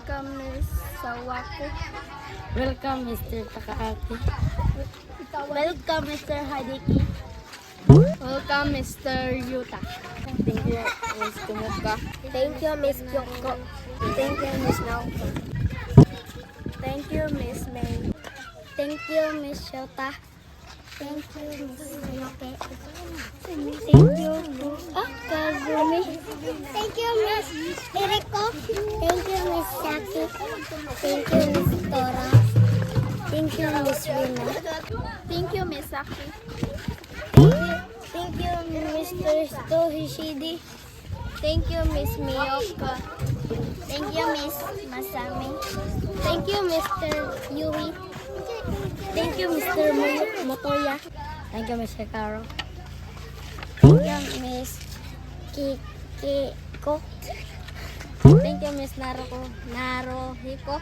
Welcome, Miss Sawako. Welcome, Mr. Takaaki. Welcome, Mr. Hadiki. Welcome, Mr. Yuta. Thank you, Miss Kumuka. Thank you, Miss Kyoko. Thank you, Miss Naoko. Thank you, Miss May. Thank you, Miss Shota. Thank you, Miss Yoke. Thank you, Kazumi. Thank you, Miss Eriko. Thank you, Miss Saki. Thank you, Miss Tora. Thank you, Miss Rina. Thank you, Miss Saki. Thank you, Mr. Tohishidi. Thank you, Miss Miyoka. Thank you, Miss Masami. Thank you, Mr. Yui. Thank you, Mr. Motoya. Thank you, Mr. Caro. Thank you, Miss Kikiko. Thank you, Miss Narohiko.